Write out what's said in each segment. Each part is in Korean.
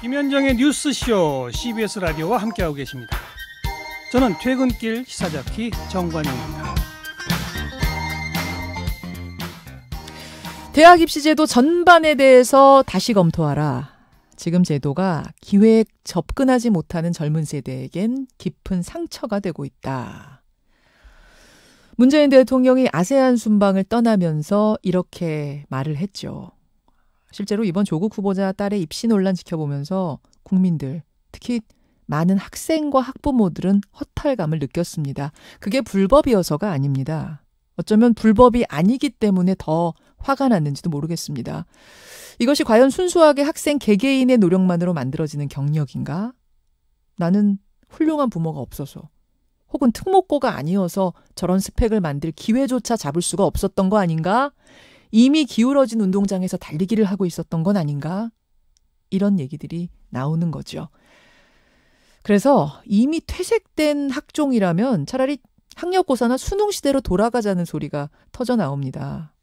김현정의 뉴스쇼 CBS 라디오와 함께하고 계십니다. 저는 퇴근길 시사잡기 정관용입니다. 대학 입시제도 전반에 대해서 다시 검토하라. 지금 제도가 기회에 접근하지 못하는 젊은 세대에겐 깊은 상처가 되고 있다. 문재인 대통령이 아세안 순방을 떠나면서 이렇게 말을 했죠. 실제로 이번 조국 후보자 딸의 입시 논란 지켜보면서 국민들, 특히 많은 학생과 학부모들은 허탈감을 느꼈습니다. 그게 불법이어서가 아닙니다. 어쩌면 불법이 아니기 때문에 더 화가 났는지도 모르겠습니다. 이것이 과연 순수하게 학생 개개인의 노력만으로 만들어지는 경력인가? 나는 훌륭한 부모가 없어서 혹은 특목고가 아니어서 저런 스펙을 만들 기회조차 잡을 수가 없었던 거 아닌가? 이미 기울어진 운동장에서 달리기를 하고 있었던 건 아닌가? 이런 얘기들이 나오는 거죠. 그래서 이미 퇴색된 학종이라면 차라리 학력고사나 수능시대로 돌아가자는 소리가 터져 나옵니다.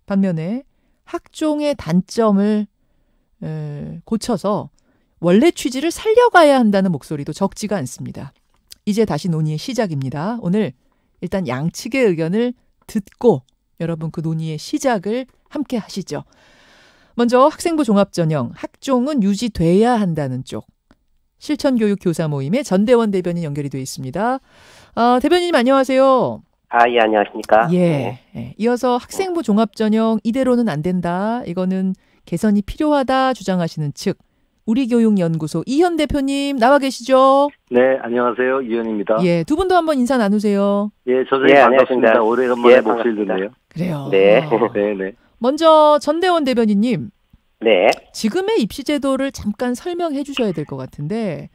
반면에 학종의 단점을 고쳐서 원래 취지를 살려가야 한다는 목소리도 적지가 않습니다. 이제 다시 논의의 시작입니다. 오늘 일단 양측의 의견을 듣고 여러분 그 논의의 시작을 함께 하시죠. 먼저 학생부 종합전형, 학종은 유지돼야 한다는 쪽. 실천교육 교사 모임의 전대원 대변인 연결이 되어 있습니다. 대변인님 안녕하세요. 예, 안녕하십니까. 예. 이어서 학생부 종합전형 이대로는 안 된다. 이거는 개선이 필요하다 주장하시는 측. 우리교육연구소 이현 대표님 나와 계시죠? 네, 안녕하세요. 이현입니다. 예, 두 분도 한번 인사 나누세요. 예, 선생님 반갑습니다. 오래간만에 목소리 듣네요. 그래요. 네. 네. 먼저 전대원 대변인님. 네. 지금의 입시 제도를 잠깐 설명해 주셔야 될 것 같은데,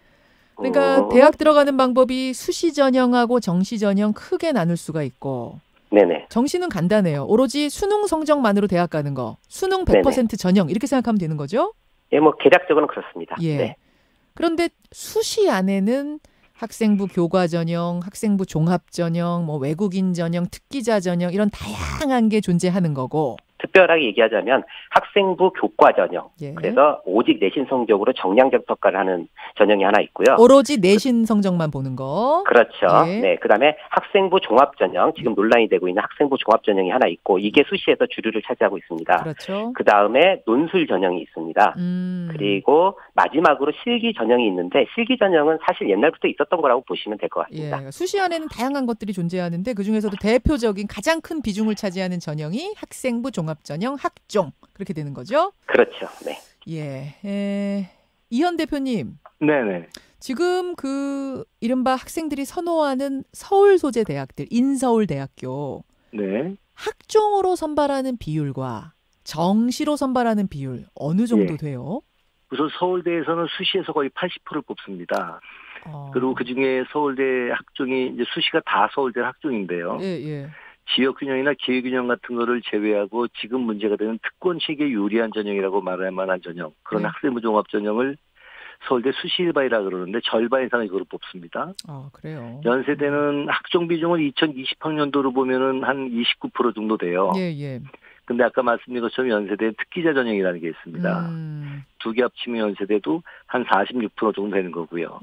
그러니까 대학 들어가는 방법이 수시 전형하고 정시 전형 크게 나눌 수가 있고, 네네. 정시는 간단해요. 오로지 수능 성적만으로 대학 가는 거, 수능 100% 네네. 전형 이렇게 생각하면 되는 거죠? 예, 뭐 개략적으로는 그렇습니다. 예. 네. 그런데 수시 안에는 학생부 교과 전형, 학생부 종합 전형, 뭐 외국인 전형, 특기자 전형 이런 다양한 게 존재하는 거고. 특별하게 얘기하자면 학생부 교과 전형. 예. 그래서 오직 내신 성적으로 정량적 평가를 하는 전형이 하나 있고요. 오로지 내신 성적만 보는 거. 그렇죠. 예. 네. 그다음에 학생부 종합 전형, 지금 논란이 되고 있는 학생부 종합 전형이 하나 있고 이게 수시에서 주류를 차지하고 있습니다. 그렇죠. 그다음에 논술 전형이 있습니다. 그리고 마지막으로 실기 전형이 있는데 실기 전형은 사실 옛날부터 있었던 거라고 보시면 될 것 같습니다. 예. 수시 안에는 다양한 것들이 존재하는데 그중에서도 대표적인 가장 큰 비중을 차지하는 전형이 학생부 종합 전형 학종 그렇게 되는 거죠? 그렇죠. 네. 예. 이현 대표님. 네네. 지금 그 이른바 학생들이 선호하는 서울 소재 대학들, 인서울대학교. 네. 학종으로 선발하는 비율과 정시로 선발하는 비율 어느 정도 예. 돼요? 우선 서울대에서는 수시에서 거의 80%를 뽑습니다. 그리고 그중에 서울대 학종이 이제 수시가 다 서울대 학종인데요. 예. 지역균형이나 기회균형 같은 거를 제외하고 지금 문제가 되는 특권식에 유리한 전형이라고 말할 만한 전형. 그런 네. 학생부 종합 전형을 서울대 수시 1반이라 그러는데 절반 이상을 이거로 뽑습니다. 그래요. 연세대는 학종 비중은 2020학년도로 보면은 한 29% 정도 돼요. 예. 근데 아까 말씀드린 것처럼 연세대는 특기자 전형이라는 게 있습니다. 두 개 합치면 연세대도 한 46% 정도 되는 거고요.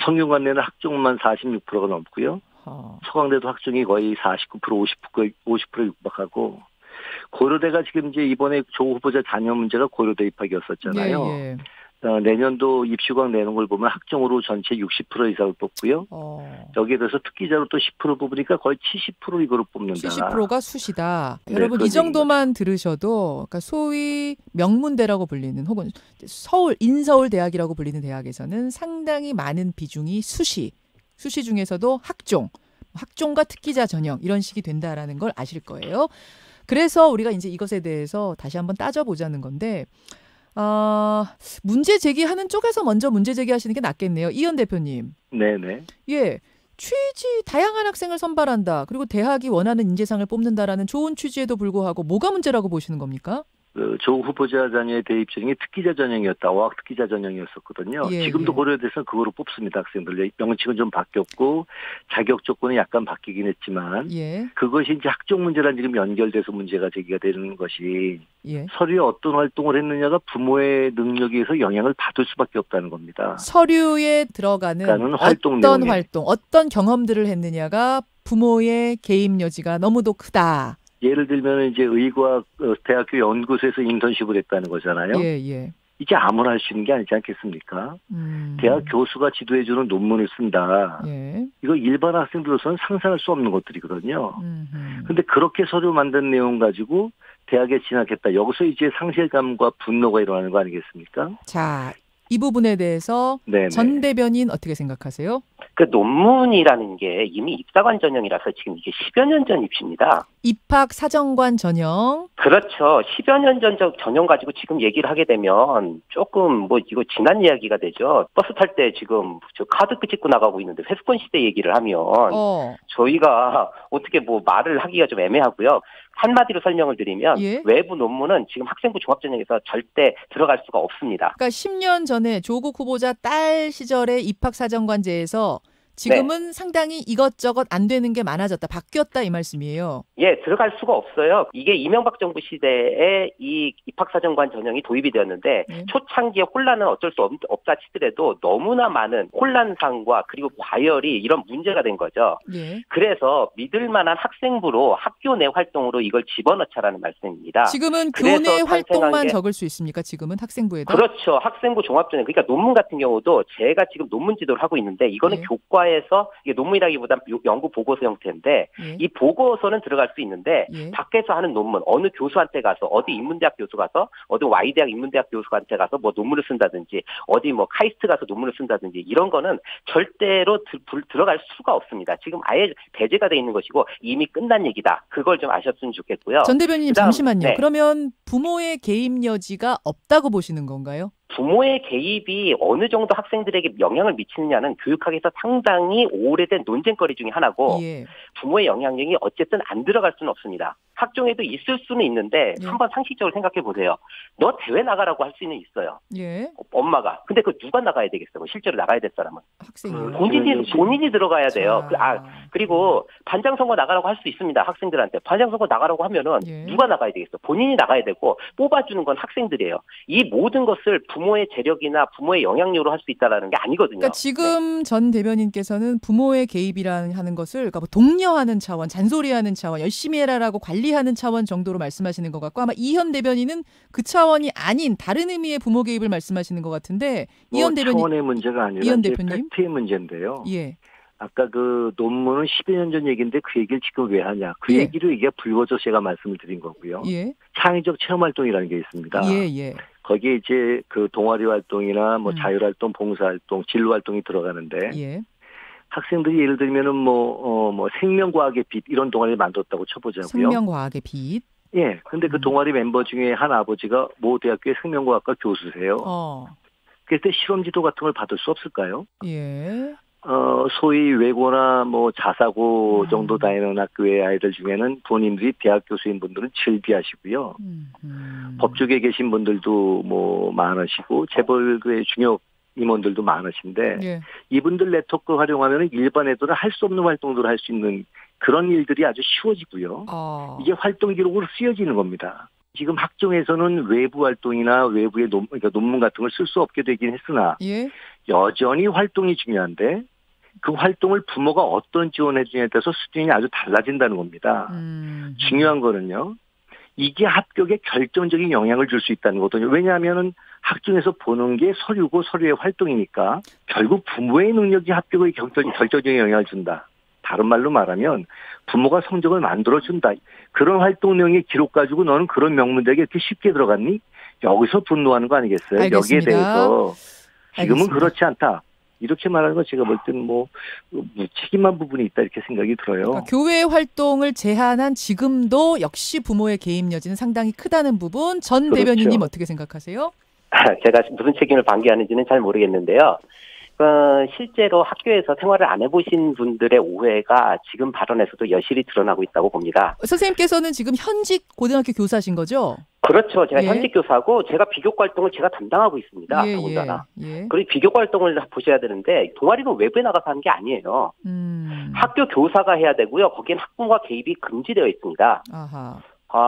성균관대는 학종만 46%가 넘고요. 서강대도 학종이 거의 49%, 50% 육박하고 고려대가 지금 이제 이번에 조 후보자 자녀 문제가 고려대 입학이었었잖아요. 예. 내년도 입시광 내는 걸 보면 학종으로 전체 60% 이상을 뽑고요. 여기에 대해서 특기자로 또 10% 뽑으니까 거의 70% 이거로 뽑는다. 70%가 수시다. 네, 여러분 이 정도만 들으셔도 그러니까 소위 명문대라고 불리는 혹은 서울 인서울대학이라고 불리는 대학에서는 상당히 많은 비중이 수시 중에서도 학종과 특기자 전형 이런 식이 된다라는 걸 아실 거예요. 그래서 우리가 이제 이것에 대해서 다시 한번 따져보자는 건데 문제 제기하는 쪽에서 먼저 문제 제기하시는 게 낫겠네요. 이현 대표님. 네네. 예. 취지 다양한 학생을 선발한다. 그리고 대학이 원하는 인재상을 뽑는다라는 좋은 취지에도 불구하고 뭐가 문제라고 보시는 겁니까? 조 후보자 자녀의 대입 전형이 특기자 전형이었다. 어학 특기자 전형이었었거든요. 예, 지금도 예. 고려대에서 그거로 뽑습니다. 학생들. 명칭은 좀 바뀌었고 자격 조건은 약간 바뀌긴 했지만 예. 그것이 이제 학종 문제랑 지금 연결돼서 문제가 제기가 되는 것이 예. 서류에 어떤 활동을 했느냐가 부모의 능력에 의해서 영향을 받을 수밖에 없다는 겁니다. 서류에 들어가는 어떤 활동, 어떤 경험들을 했느냐가 부모의 개입 여지가 너무도 크다. 예를 들면 이제 의과학 대학교 연구소에서 인턴십을 했다는 거잖아요. 예, 예. 이게 아무나 할 수 있는 게 아니지 않겠습니까? 대학 교수가 지도해주는 논문을 쓴다. 예. 이거 일반 학생들로서는 상상할 수 없는 것들이거든요. 그런데 그렇게 서류 만든 내용 가지고 대학에 진학했다. 여기서 이제 상실감과 분노가 일어나는 거 아니겠습니까? 자, 이 부분에 대해서 네네. 전 대변인 어떻게 생각하세요? 그 논문이라는 게 이미 입사관 전형이라서 지금 이게 10여 년 전 입시입니다. 입학 사정관 전형. 그렇죠. 10여 년 전 전형 가지고 지금 얘기를 하게 되면 조금 뭐 이거 지난 이야기가 되죠. 버스 탈 때 지금 저 카드 찍고 나가고 있는데 회수권 시대 얘기를 하면 저희가 어떻게 뭐 말을 하기가 좀 애매하고요. 한마디로 설명을 드리면 예? 외부 논문은 지금 학생부 종합전형에서 절대 들어갈 수가 없습니다. 그러니까 10년 전에 조국 후보자 딸 시절에 입학사정관제에서 지금은 네. 상당히 이것저것 안 되는 게 많아졌다. 바뀌었다 이 말씀이에요. 예, 들어갈 수가 없어요. 이게 이명박 정부 시대에 이 입학사정관 전형이 도입이 되었는데 초창기에 혼란은 어쩔 수 없다 치더라도 너무나 많은 혼란상과 그리고 과열이 이런 문제가 된 거죠. 예. 그래서 믿을 만한 학생부로 학교 내 활동으로 이걸 집어넣자라는 말씀입니다. 지금은 교내 활동만 적을 수 있습니까? 지금은 학생부에다? 그렇죠. 학생부 종합전형. 그러니까 논문 같은 경우도 제가 지금 논문 지도를 하고 있는데 이거는 예. 교과에서 이게 논문이라기보다는 연구 보고서 형태인데 예. 이 보고서는 들어갈 수 있는데 예. 밖에서 하는 논문 어느 교수한테 가서 어디 인문대학 교수 가서 어디 Y대학 인문대학 교수한테 가서 뭐 논문을 쓴다든지 어디 뭐 카이스트 가서 논문을 쓴다든지 이런 거는 절대로 들어갈 수가 없습니다. 지금 아예 배제가 돼 있는 것이고 이미 끝난 얘기다. 그걸 좀 아셨으면 좋겠고요. 전 대변인님 잠시만요. 네. 그러면 부모의 개입 여지가 없다고 보시는 건가요? 부모의 개입이 어느 정도 학생들에게 영향을 미치느냐는 교육학에서 상당히 오래된 논쟁거리 중에 하나고 예. 부모의 영향력이 어쨌든 안 들어갈 수는 없습니다. 학종에도 있을 수는 있는데 예. 한번 상식적으로 생각해 보세요. 너 대회 나가라고 할 수는 있어요. 예. 엄마가. 근데 그 누가 나가야 되겠어요? 실제로 나가야 될 사람은. 학생이요. 본인이 들어가야 돼요. 자. 그리고 반장 선거 나가라고 할 수 있습니다. 학생들한테. 반장 선거 나가라고 하면은 예. 누가 나가야 되겠어? 본인이 나가야 되고 뽑아주는 건 학생들이에요. 이 모든 것을 부모의 재력이나 부모의 영향력으로 할 수 있다라는 게 아니거든요. 그러니까 지금 전 대변인께서는 부모의 개입이라는 하는 것을 그러니까 뭐 독려하는 차원, 잔소리하는 차원, 열심히 해라라고 관리하는 차원 정도로 말씀하시는 것 같고 아마 이현 대변인은 그 차원이 아닌 다른 의미의 부모 개입을 말씀하시는 것 같은데 이현 대변인 차원의 문제가 아니라 이현 대표님 팩트의 문제인데요. 예. 아까 그 논문은 10여 년 전 얘기인데 그 얘기를 지금 왜 하냐. 그 예. 얘기를 이게 불거져 제가 말씀을 드린 거고요. 예. 창의적 체험활동이라는 게 있습니다. 예. 거기에 이제 그 동아리 활동이나 뭐 자율활동, 봉사활동, 진로활동이 들어가는데 예. 학생들이 예를 들면은 뭐 생명과학의 빛 이런 동아리를 만들었다고 쳐보자고요. 생명과학의 빛. 예. 근데 그 동아리 멤버 중에 한 아버지가 모 대학교의 생명과학과 교수세요. 그래서 실험지도 같은 걸 받을 수 없을까요? 예. 소위 외고나 뭐 자사고 정도 다니는 학교의 아이들 중에는 부모님들이 대학 교수인 분들은 즐비하시고요. 법 쪽에 계신 분들도 뭐 많으시고 재벌의 중요 임원들도 많으신데 예. 이분들 네트워크 활용하면 일반 애들은 할 수 없는 활동들을 할 수 있는 그런 일들이 아주 쉬워지고요. 이게 활동 기록으로 쓰여지는 겁니다. 지금 학종에서는 외부 활동이나 외부의 논문 같은 걸 쓸 수 없게 되긴 했으나 예. 여전히 활동이 중요한데 그 활동을 부모가 어떤 지원해 주냐에 따라서 수준이 아주 달라진다는 겁니다. 중요한 거는요. 이게 합격에 결정적인 영향을 줄 수 있다는 거거든요. 왜냐하면 학종에서 보는 게 서류고 서류의 활동이니까 결국 부모의 능력이 합격에 결정적인 영향을 준다. 다른 말로 말하면 부모가 성적을 만들어준다. 그런 활동 내용의 기록 가지고 너는 그런 명문대학에 이렇게 쉽게 들어갔니? 여기서 분노하는 거 아니겠어요? 알겠습니다. 여기에 대해서 지금은 알겠습니다. 그렇지 않다. 이렇게 말하는 건 제가 볼 때는 뭐 무책임한 부분이 있다 이렇게 생각이 들어요. 그러니까 교회 활동을 제한한 지금도 역시 부모의 개입 여지는 상당히 크다는 부분 전 그렇죠. 대변인님 어떻게 생각하세요? 제가 무슨 책임을 방기하는지는 잘 모르겠는데요. 실제로 학교에서 생활을 안 해보신 분들의 오해가 지금 발언에서도 여실히 드러나고 있다고 봅니다. 선생님께서는 지금 현직 고등학교 교사신 거죠? 그렇죠. 제가 예. 현직 교사고 제가 비교과 활동을 제가 담당하고 있습니다. 더군다나. 그리고 비교과 활동을 보셔야 되는데 동아리는 외부에 나가서 하는 게 아니에요. 학교 교사가 해야 되고요. 거기엔 학부모가 개입이 금지되어 있습니다. 아하.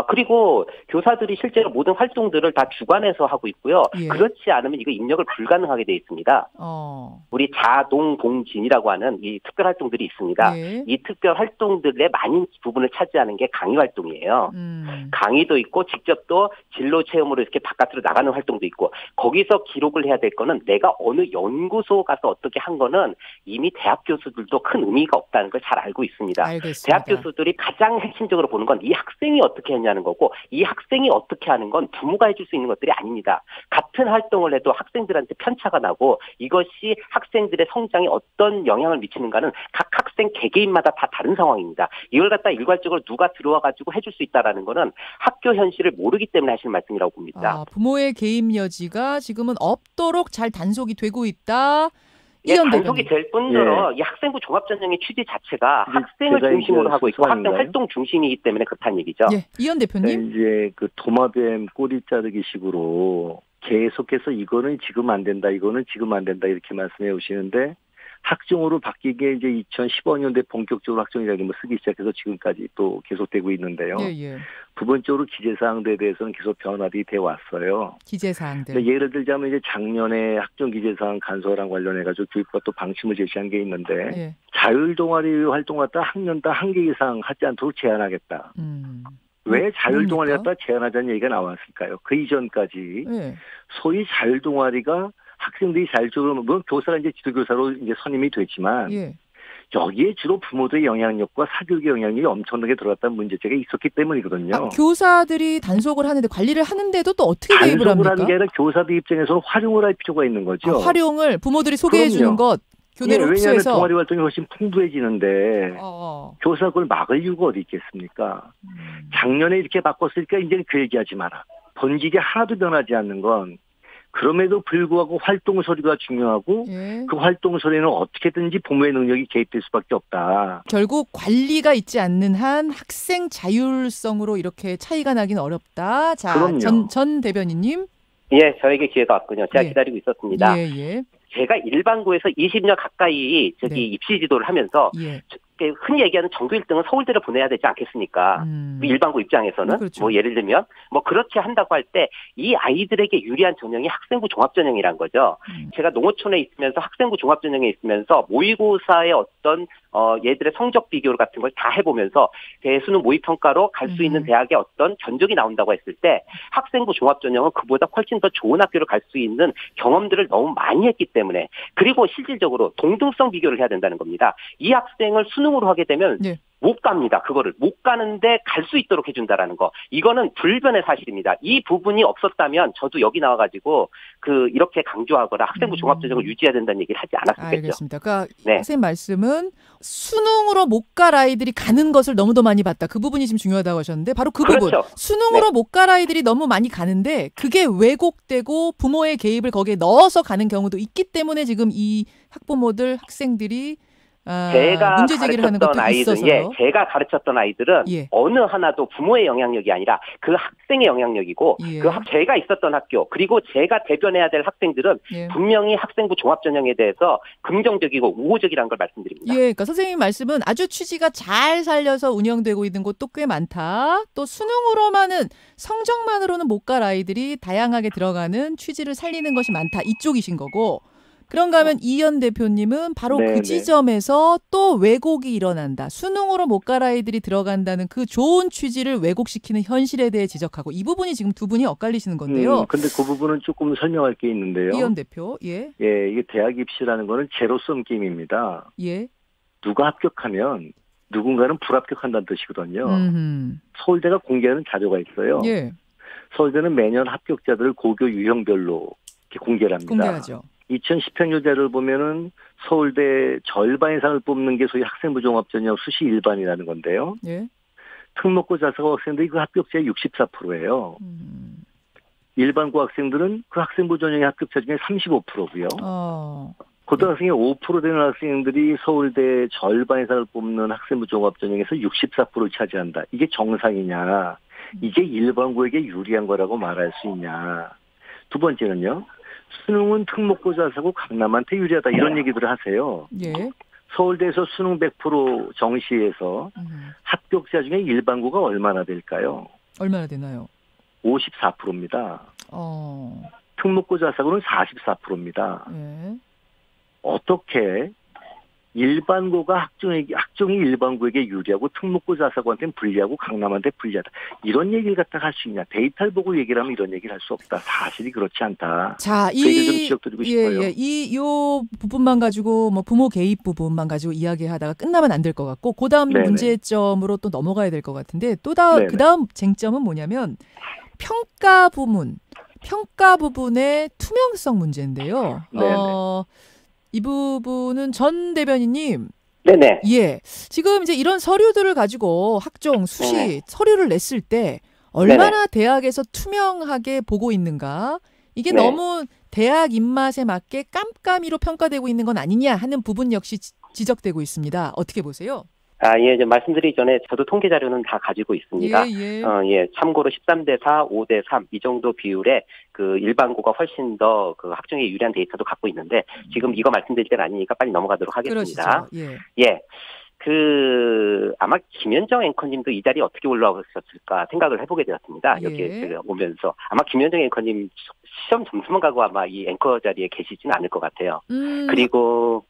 그리고 교사들이 실제로 모든 활동들을 다 주관해서 하고 있고요. 예. 그렇지 않으면 이거 입력을 불가능하게 돼 있습니다. 우리 자동봉진이라고 하는 이 특별 활동들이 있습니다. 예. 이 특별 활동들의 많은 부분을 차지하는 게 강의 활동이에요. 강의도 있고 직접 또 진로 체험으로 이렇게 바깥으로 나가는 활동도 있고 거기서 기록을 해야 될 거는 내가 어느 연구소 가서 어떻게 한 거는 이미 대학 교수들도 큰 의미가 없다는 걸 잘 알고 있습니다. 알겠습니다. 대학 교수들이 가장 핵심적으로 보는 건 이 학생이 어떻게 했냐는 거고 이 학생이 어떻게 하는 건 부모가 해줄 수 있는 것들이 아닙니다. 같은 활동을 해도 학생들한테 편차가 나고 이것이 학생들의 성장에 어떤 영향을 미치는가는 각 학생 개개인마다 다 다른 상황입니다. 이걸 갖다 일괄적으로 누가 들어와가지고 해줄 수 있다라는 거는 학교 현실을 모르기 때문에 하시는 말씀이라고 봅니다. 부모의 개입 여지가 지금은 없도록 잘 단속이 되고 있다. 예, 단속이 될 뿐더러 이 학생부 종합전형의 취지 자체가 학생을 중심으로 하고 있고 학생 활동 중심이기 때문에 그렇다는 얘기죠. 예, 이현 대표님. 이제 그 도마뱀 꼬리 자르기 식으로 계속해서 이거는 지금 안 된다, 이거는 지금 안 된다 이렇게 말씀해 오시는데 학종으로 바뀌게 이제 2015년도에 본격적으로 학종이라는 걸 쓰기 시작해서 지금까지 또 계속되고 있는데요. 예. 부분적으로 기재사항들에 대해서는 계속 변화들이 돼 왔어요. 기재사항들. 예를 들자면 이제 작년에 학종 기재사항 간소화랑 관련해가지고 교육부가 또 방침을 제시한 게 있는데 자율 동아리 활동 갖다 학년당 1개 이상 하지 않도록 제한하겠다. 왜 자율 동아리 갖다 제한하자는 얘기가 나왔을까요? 그 이전까지 소위 자율 동아리가 학생들이 자율적으로 물론 교사가 이제 지도교사로 이제 선임이 되지만 여기에 주로 부모들의 영향력과 사교육의 영향력이 엄청나게 들어갔다는 문제제가 있었기 때문이거든요. 교사들이 단속을 하는데 관리를 하는데도 또 어떻게 개입을 합니까? 단속을 하는 게 아니라 교사들 입장에서는 활용을 할 필요가 있는 거죠. 활용을 부모들이 소개해 주는 것 교내로 흡수해서. 왜냐하면 동아리 활동이 훨씬 풍부해지는데 교사가 그걸 막을 이유가 어디 있겠습니까? 작년에 이렇게 바꿨으니까 이제는 그 얘기하지 마라. 본질이 하나도 변하지 않는 건 그럼에도 불구하고 활동서류가 중요하고 그 활동서류에는 어떻게든지 부모의 능력이 개입될 수밖에 없다. 결국 관리가 있지 않는 한 학생 자율성으로 이렇게 차이가 나긴 어렵다. 자, 전 대변인님. 예, 저에게 기회가 왔군요. 제가 기다리고 있었습니다. 예. 제가 일반고에서 20년 가까이 입시 지도를 하면서 흔히 얘기하는 전교 1등은 서울대를 보내야 되지 않겠습니까? 일반고 입장에서는 그렇죠. 뭐 예를 들면 뭐 그렇게 한다고 할 때 이 아이들에게 유리한 전형이 학생부 종합전형이란 거죠. 제가 농어촌에 있으면서 학생부 종합전형에 있으면서 모의고사의 어떤 얘들의 성적 비교 같은 걸 다 해보면서 대수능 모의평가로 갈 수 있는 대학의 어떤 견적이 나온다고 했을 때 학생부 종합전형은 그보다 훨씬 더 좋은 학교를 갈 수 있는 경험들을 너무 많이 했기 때문에 그리고 실질적으로 동등성 비교를 해야 된다는 겁니다. 이 학생을 수능으로 하게 되면 못 갑니다. 그거를 못 가는데 갈 수 있도록 해준다라는 거. 이거는 불변의 사실입니다. 이 부분이 없었다면 저도 여기 나와가지고 이렇게 강조하거나 학생부 종합전형을 유지해야 된다는 얘기를 하지 않았겠죠. 알겠습니다. 그러니까 선생님 말씀은 수능으로 못 갈 아이들이 가는 것을 너무 더 많이 봤다. 그 부분이 지금 중요하다고 하셨는데 바로 그 부분. 수능으로 못 갈 아이들이 너무 많이 가는데 그게 왜곡되고 부모의 개입을 거기에 넣어서 가는 경우도 있기 때문에 지금 이 학부모들 학생들이 제가 문제 제기를 하는 것도 있어서요. 제가 가르쳤던 아이들은 어느 하나도 부모의 영향력이 아니라 그 학생의 영향력이고 제가 있었던 학교 그리고 제가 대변해야 될 학생들은 분명히 학생부 종합전형에 대해서 긍정적이고 우호적이라는 걸 말씀드립니다. 그러니까 선생님 말씀은 아주 취지가 잘 살려서 운영되고 있는 곳도 꽤 많다. 또 수능으로만은 성적만으로는 못 갈 아이들이 다양하게 들어가는 취지를 살리는 것이 많다. 이쪽이신 거고. 그런가 하면 이현 대표님은 바로 그 지점에서 또 왜곡이 일어난다. 수능으로 못 갈 아이들이 들어간다는 그 좋은 취지를 왜곡시키는 현실에 대해 지적하고 이 부분이 지금 두 분이 엇갈리시는 건데요. 근데 그 부분은 조금 설명할 게 있는데요. 이현 대표. 이게 대학 입시라는 거는 제로섬 게임입니다. 누가 합격하면 누군가는 불합격한다는 뜻이거든요. 서울대가 공개하는 자료가 있어요. 서울대는 매년 합격자들을 고교 유형별로 이렇게 공개를 합니다. 공개하죠. 2010학년 자료를 보면은 서울대 절반 이상을 뽑는 게 소위 학생부 종합전형 수시 일반이라는 건데요. 특목고 자사고 학생들이 그 합격자의 64%예요. 일반고 학생들은 그 학생부 전형의 합격자 중에 35%고요. 고등학생의 5% 되는 학생들이 서울대 절반 이상을 뽑는 학생부 종합전형에서 64%를 차지한다. 이게 정상이냐? 이게 일반고에게 유리한 거라고 말할 수 있냐? 두 번째는요. 수능은 특목고자사고 강남한테 유리하다. 이런 얘기들을 하세요. 예. 서울대에서 수능 100% 정시에서 합격자 중에 일반고가 얼마나 될까요? 얼마나 되나요? 54%입니다. 특목고자사고는 44%입니다. 예. 어떻게 일반고가 학종이 일반고에게 유리하고 특목고자사고한테는 불리하고 강남한테 불리하다. 이런 얘기를 갖다가 할 수 있냐. 데이터를 보고 얘기를 하면 이런 얘기를 할 수 없다. 사실이 그렇지 않다. 자, 그 얘기를 좀 지적드리고 싶어요. 요 부분만 가지고 뭐 부모 개입 부분만 가지고 이야기하다가 끝나면 안 될 것 같고 그다음 네네. 문제점으로 또 넘어가야 될 것 같은데 그다음 쟁점은 뭐냐면 평가 부분의 투명성 문제인데요. 이 부분은 전 대변인님. 네네. 예. 지금 이제 이런 서류들을 가지고 학종, 수시 네네. 서류를 냈을 때 얼마나 대학에서 투명하게 보고 있는가. 이게 네. 너무 대학 입맛에 맞게 깜깜이로 평가되고 있는 건 아니냐 하는 부분 역시 지적되고 있습니다. 어떻게 보세요? 예, 이제 말씀드리기 전에 저도 통계 자료는 다 가지고 있습니다. 참고로 13대4, 5대3 이 정도 비율의 그 일반고가 훨씬 더 그 학종에 유리한 데이터도 갖고 있는데 지금 이거 말씀드릴 때는 아니니까 빨리 넘어가도록 하겠습니다. 그러시죠. 예. 아마 김현정 앵커님도 이 자리에 어떻게 올라오셨을까 생각을 해보게 되었습니다. 여기에 제가 오면서. 아마 김현정 앵커님 시험 점수만 가고 아마 이 앵커 자리에 계시지는 않을 것 같아요. 그리고,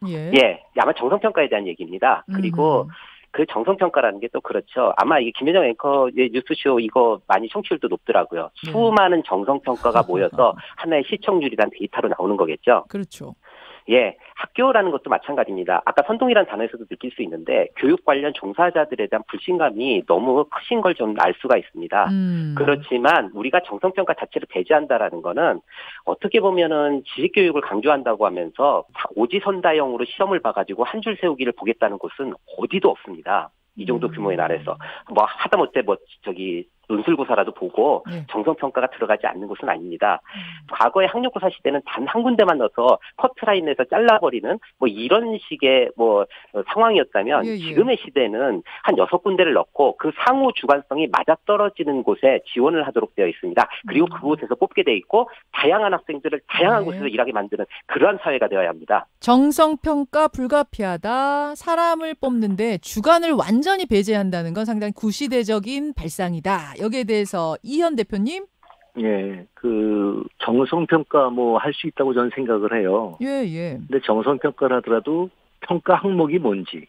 아마 정성평가에 대한 얘기입니다. 그리고 그 정성평가라는 게 또 그렇죠. 아마 이게 김현정 앵커의 뉴스쇼 이거 많이 청취율도 높더라고요. 수많은 정성평가가 모여서 하나의 시청률이란 데이터로 나오는 거겠죠. 그렇죠. 예, 학교라는 것도 마찬가지입니다. 아까 선동이라는 단어에서도 느낄 수 있는데 교육 관련 종사자들에 대한 불신감이 너무 크신 걸 좀 알 수가 있습니다. 그렇지만 우리가 정성평가 자체를 배제한다라는 거는 어떻게 보면은 지식교육을 강조한다고 하면서 오지선다형으로 시험을 봐가지고 한 줄 세우기를 보겠다는 곳은 어디도 없습니다. 이 정도 규모의 나라에서 하다못해 논술고사라도 보고 정성평가가 들어가지 않는 곳은 아닙니다. 과거의 학력고사 시대는 단 한 군데만 넣어서 커트라인에서 잘라버리는 이런 식의 상황이었다면 지금의 시대는 한 6군데를 넣고 그 상호 주관성이 맞아떨어지는 곳에 지원을 하도록 되어 있습니다. 그리고 그곳에서 뽑게 돼 있고 다양한 학생들을 다양한 곳에서 일하게 만드는 그러한 사회가 되어야 합니다. 정성평가 불가피하다. 사람을 뽑는데 주관을 완전히 배제한다는 건 상당히 구시대적인 발상이다. 여기에 대해서 이현 대표님? 예, 정성평가 할 수 있다고 저는 생각을 해요. 근데 정성평가를 하더라도 평가 항목이 뭔지,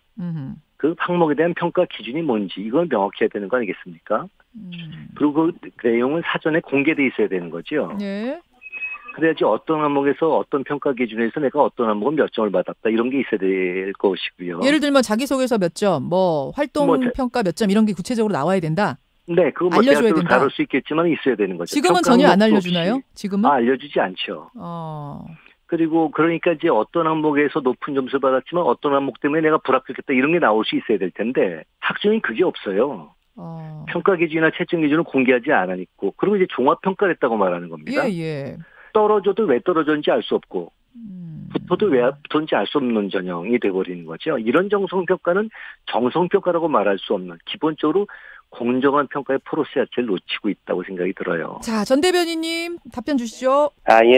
그 항목에 대한 평가 기준이 뭔지, 이건 명확히 해야 되는 거 아니겠습니까? 그리고 그 내용은 사전에 공개돼 있어야 되는 거죠. 그래야지 어떤 항목에서 어떤 평가 기준에서 내가 어떤 항목은 몇 점을 받았다 이런 게 있어야 될 것이고요. 예를 들면 자기소개서 몇 점, 활동평가 몇 점 이런 게 구체적으로 나와야 된다? 네, 그거 알려줘야 된다. 다룰 수 있겠지만 있어야 되는 거죠. 지금은 전혀 안 알려주나요? 지금은? 알려주지 않죠. 그리고 그러니까 이제 어떤 항목에서 높은 점수를 받았지만 어떤 항목 때문에 내가 불합격했다 이런 게 나올 수 있어야 될 텐데 학종이 그게 없어요. 평가 기준이나 채점 기준을 공개하지 않았고 그리고 이제 종합평가를 했다고 말하는 겁니다. 떨어져도 왜 떨어졌는지 알 수 없고 붙어도 왜 붙었는지 알 수 없는 전형이 돼버리는 거죠. 이런 정성평가는 정성평가라고 말할 수 없는 기본적으로 공정한 평가의 프로세스 자체를 놓치고 있다고 생각이 들어요. 자, 전 대변인님 답변 주시죠.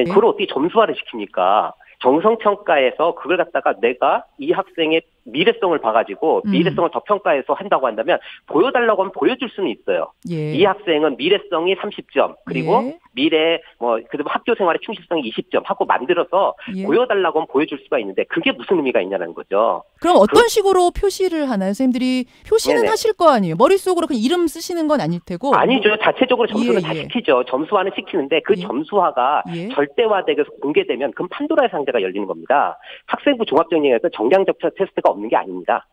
그걸 어떻게 점수화를 시킵니까? 정성평가에서 그걸 갖다가 내가 이 학생의 미래성을 봐가지고 미래성을 더 평가해서 한다고 한다면 보여달라고 하면 보여줄 수는 있어요. 이 학생은 미래성이 30점 그리고 미래 그다음에 학교 생활의 충실성이 20점 하고 만들어서 보여달라고 하면 보여줄 수가 있는데 그게 무슨 의미가 있냐는 거죠. 그럼 어떤 식으로 표시를 하나요? 선생님들이 표시는 하실 거 아니에요? 머릿속으로 그냥 이름 쓰시는 건 아닐 테고. 아니죠. 자체적으로 점수를 다 시키죠. 점수화는 시키는데 그 점수화가 절대화되고 공개되면 그럼 판도라의 상자가 열리는 겁니다. 학생부 종합전형에서 정량적차 테스트가 없는 게 아닙니다.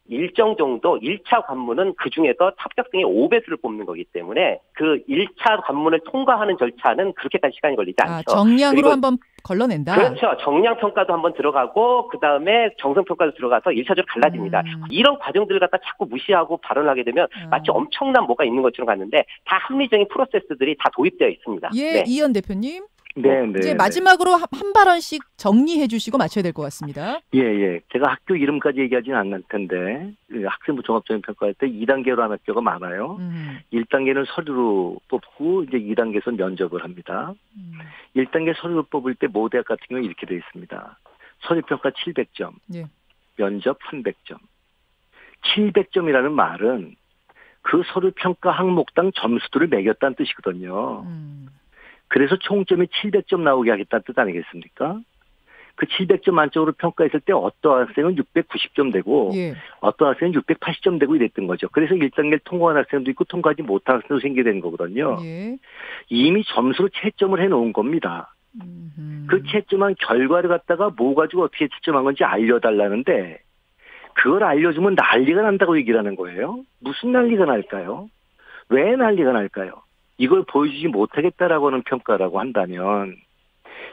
일정 정도 1차 관문은 그중에서 합격생의 5배수를 뽑는 거기 때문에 그 1차 관문을 통과하는 절차는 그렇게까지 시간이 걸리지 않죠. 정량으로 한번 걸러낸다. 그렇죠. 정량평가도 한번 들어가고 그다음에 정성평가도 들어가서 1차적으로 갈라집니다. 이런 과정들을 갖다 자꾸 무시하고 발언을 하게 되면 마치 엄청난 뭐가 있는 것처럼 갔는데 다 합리적인 프로세스들이 다 도입되어 있습니다. 이현 대표님. 네. 이제 마지막으로 한 발언씩 정리해 주시고 마쳐야 될 것 같습니다. 예. 제가 학교 이름까지 얘기하지는 않을 텐데 학생부 종합적인 평가할 때 2단계로 하는 학교가 많아요. 1단계는 서류로 뽑고 이제 2단계에서 면접을 합니다. 1단계 서류로 뽑을 때 모 대학 같은 경우는 이렇게 되어 있습니다. 서류평가 700점, 예. 면접 300점. 700점이라는 말은 그 서류평가 항목당 점수들을 매겼다는 뜻이거든요. 그래서 총점이 700점 나오게 하겠다는 뜻 아니겠습니까? 그 700점 만점으로 평가했을 때 어떤 학생은 690점 되고 예. 어떤 학생은 680점 되고 이랬던 거죠. 그래서 1단계를 통과한 학생도 있고 통과하지 못한 학생도 생기게 되는 거거든요. 예. 이미 점수로 채점을 해놓은 겁니다. 그 채점한 결과를 갖다가 뭐 가지고 어떻게 채점한 건지 알려달라는데 그걸 알려주면 난리가 난다고 얘기를 하는 거예요. 무슨 난리가 날까요? 왜 난리가 날까요? 이걸 보여주지 못하겠다라고 하는 평가라고 한다면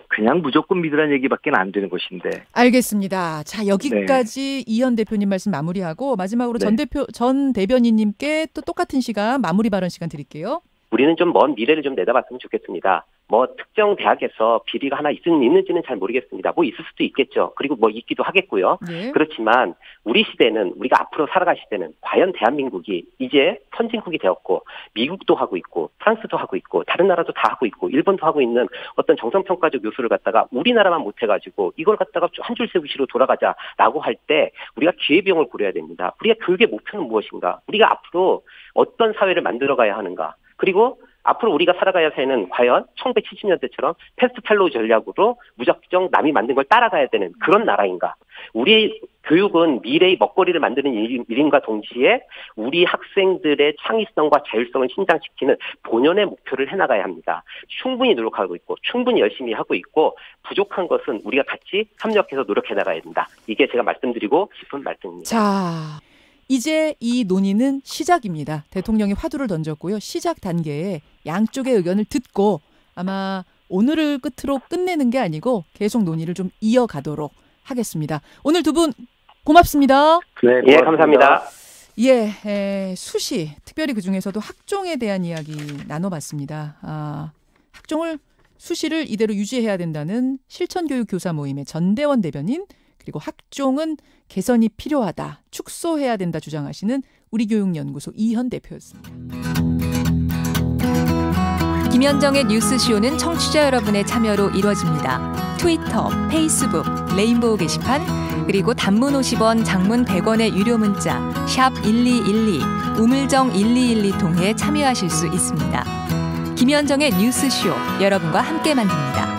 그냥 무조건 믿으라는 얘기밖에 안 되는 것인데. 알겠습니다. 자, 여기까지 네. 이현 대표님 말씀 마무리하고 마지막으로 네. 전 대변인님께 또 똑같은 시간 마무리 발언 시간 드릴게요. 우리는 좀 먼 미래를 좀 내다봤으면 좋겠습니다. 뭐 특정 대학에서 비리가 하나 있는지는 잘 모르겠습니다. 뭐 있을 수도 있겠죠. 그리고 뭐 있기도 하겠고요. 네. 그렇지만 우리 시대는 우리가 앞으로 살아갈 시대는 과연 대한민국이 이제 선진국이 되었고 미국도 하고 있고 프랑스도 하고 있고 다른 나라도 다 하고 있고 일본도 하고 있는 어떤 정성평가적 요소를 갖다가 우리나라만 못해가지고 이걸 갖다가 한 줄 세우시로 돌아가자라고 할 때 우리가 기회비용을 고려해야 됩니다. 우리가 교육의 목표는 무엇인가? 우리가 앞으로 어떤 사회를 만들어가야 하는가? 그리고 앞으로 우리가 살아가야 하는 과연 1970년대처럼 패스트펠로우 전략으로 무작정 남이 만든 걸 따라가야 되는 그런 나라인가? 우리 교육은 미래의 먹거리를 만드는 일임과 동시에 우리 학생들의 창의성과 자율성을 신장시키는 본연의 목표를 해나가야 합니다. 충분히 노력하고 있고 충분히 열심히 하고 있고 부족한 것은 우리가 같이 협력해서 노력해 나가야 된다. 이게 제가 말씀드리고 싶은 말씀입니다. 자. 이제 이 논의는 시작입니다. 대통령이 화두를 던졌고요. 시작 단계에 양쪽의 의견을 듣고 아마 오늘을 끝으로 끝내는 게 아니고 계속 논의를 좀 이어가도록 하겠습니다. 오늘 두 분 고맙습니다. 네, 예, 감사합니다. 예, 수시, 특별히 그중에서도 학종에 대한 이야기 나눠봤습니다. 학종을, 수시를 이대로 유지해야 된다는 실천교육교사 모임의 전대원 대변인, 그리고 학종은 개선이 필요하다, 축소해야 된다 주장하시는 우리교육연구소 이현 대표였습니다. 김현정의 뉴스쇼는 청취자 여러분의 참여로 이루어집니다. 트위터, 페이스북, 레인보우 게시판, 그리고 단문 50원, 장문 100원의 유료 문자 샵 1212, 우물정 1212 통해 참여하실 수 있습니다. 김현정의 뉴스쇼, 여러분과 함께 만듭니다.